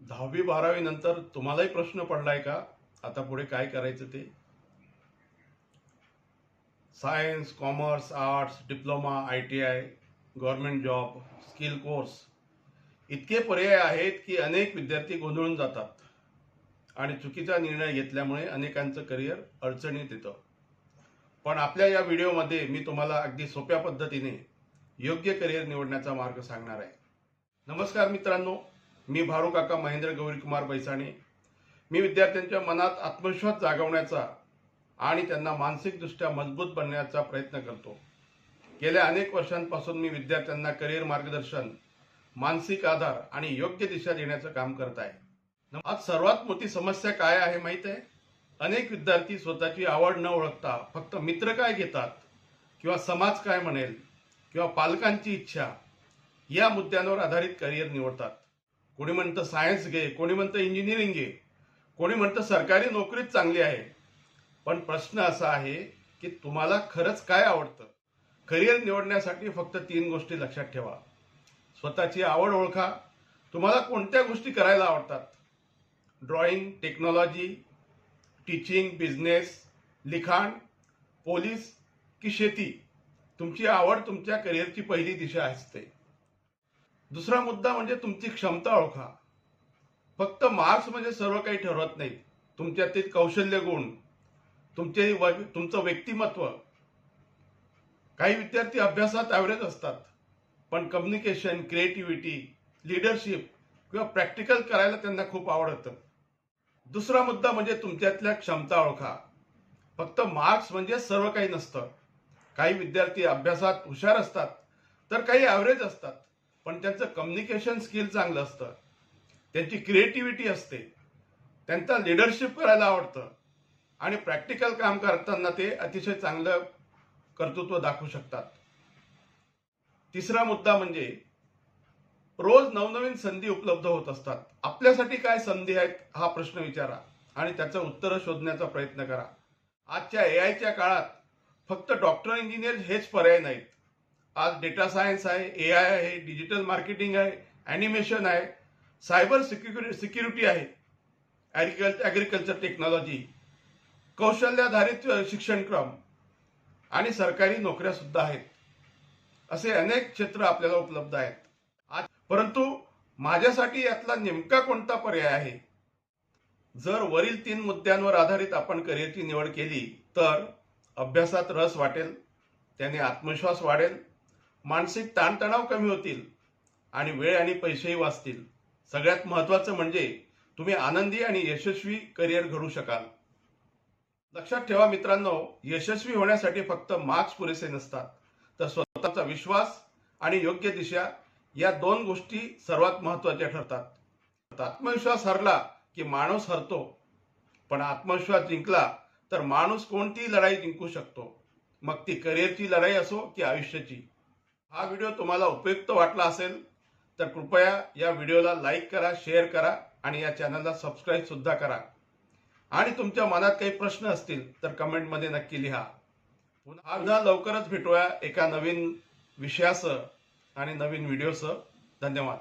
10वी-12वी नंतर तुम्हालाही प्रश्न पडलाय का आता पुढे काय करायचं ते? Science, commerce, arts, diploma, ITI, government job, skill course इतके पर्याय आहेत की अनेक विद्यार्थी गोंधळून जातात आणि चुकीचा निर्णय घेतल्यामुळे अनेकांचं करिअर अडचणीत येतं. पण आपल्या या व्हिडिओमध्ये मी तुम्हाला अगदी सोप्या पद्धतीने योग्य करिअर निवडण्याचा मार्ग सांगणार आहे. नमस्कार मित्रांनो, मी भारू काका महेंद्र गौरीकुमार बैसाणे. मी विद्यार्थ्यांच्या मनात आत्मविश्वास जागवण्याचा आणि त्यांना मानसिकदृष्ट्या मजबूत बनण्याचा प्रयत्न करतो. गेल्या अनेक वर्षांपासून मी विद्यार्थ्यांना करिअर मार्गदर्शन, मानसिक आधार आणि योग्य दिशा देण्याचं काम करत आहे. आज सर्वात मोठी समस्या काय आहे माहित आहे? अनेक विद्यार्थी स्वतःची आवड न ओळखता फक्त मित्र काय घेतात किंवा समाज काय म्हणेल किंवा पालकांची इच्छा या मुद्द्यांवर आधारित करिअर निवडतात. कोणी म्हणतं सायन्स घे, कोणी म्हणतं इंजिनिअरिंग घे, कोणी म्हणतं सरकारी नोकरीच चांगली आहे. पण प्रश्न असा आहे की तुम्हाला खरंच काय आवडतं? करिअर निवडण्यासाठी फक्त 3 गोष्टी लक्षात ठेवा. स्वतःची आवड ओळखा. तुम्हाला कोणत्या गोष्टी करायला आवडतात? ड्रॉइंग, टेक्नॉलॉजी, टीचिंग, बिझनेस, लिखाण, पोलीस की शेती? तुमची आवड तुमच्या करिअरची पहिली दिशा असते. दुसरा मुद्दा म्हणजे तुमची क्षमता ओळखा. फक्त मार्क्स म्हणजे सर्व काही ठरवत नाही. तुमच्यातील कौशल्य गुण, तुमचं व्यक्तिमत्व. काही विद्यार्थी अभ्यासात ॲव्हरेज असतात, पण कम्युनिकेशन, क्रिएटिव्हिटी, लीडरशिप किंवा प्रॅक्टिकल करायला त्यांना खूप आवडतं. दुसरा मुद्दा म्हणजे तुमच्यातल्या क्षमता ओळखा. फक्त मार्क्स म्हणजे सर्व काही नसतं. काही विद्यार्थी अभ्यासात हुशार असतात, तर काही ॲव्हरेज असतात, पण त्यांचं कम्युनिकेशन स्किल चांगलं असतं, त्यांची क्रिएटिव्हिटी असते, त्यांचा लीडरशिप करायला आवडतं आणि प्रॅक्टिकल काम करताना ते अतिशय चांगलं कर्तृत्व दाखवू शकतात. तिसरा मुद्दा म्हणजे रोज नवनवीन संधी उपलब्ध होत असतात. आपल्यासाठी काय संधी आहेत हा प्रश्न विचारा आणि त्याचं उत्तर शोधण्याचा प्रयत्न करा. आजच्या AIच्या काळात फक्त डॉक्टर, इंजिनियर हेच पर्याय नाहीत. आज डेटा सायन्स आहे, AI आहे, डिजिटल मार्केटिंग आहे, ॲनिमेशन आहे, सायबर सिक्युरिटी आहे, ॲग्रिकल्चर टेक्नॉलॉजी, कौशल्याधारित शिक्षणक्रम आणि सरकारी नोकऱ्या सुद्धा आहेत. असे अनेक क्षेत्र आपल्याला उपलब्ध आहेत आज. परंतु माझ्यासाठी यातला नेमका कोणता पर्याय आहे? जर वरील 3 मुद्द्यांवर आधारित आपण करिअरची निवड केली तर अभ्यासात रस वाटेल, त्याने आत्मविश्वास वाढेल, मानसिक ताणतणाव कमी होतील आणि वेळ आणि पैसेही वाचतील. सगळ्यात महत्त्वाचं म्हणजे तुम्ही आनंदी आणि यशस्वी करिअर घडू शकाल. लक्षात ठेवा मित्रांनो, यशस्वी होण्यासाठी फक्त मार्क्स पुरेसे नसतात, तर स्वतःचा विश्वास आणि योग्य दिशा या 2 गोष्टी सर्वात महत्त्वाच्या ठरतात. आत्मविश्वास हरला की माणूस हरतो, पण आत्मविश्वास जिंकला तर माणूस कोणतीही लढाई जिंकू शकतो, मग ती करिअरची लढाई असो की आयुष्याची. हा व्हिडिओ तुम्हाला उपयुक्त वाटला असेल तर कृपया या व्हिडिओला लाईक करा, शेअर करा आणि या चॅनलला सबस्क्राईब सुद्धा करा. आणि तुमच्या मनात काही प्रश्न असतील तर कमेंटमध्ये नक्की लिहा. पुन्हा लवकरच भेटूया एका नवीन विषयासह आणि नवीन व्हिडिओसह. धन्यवाद.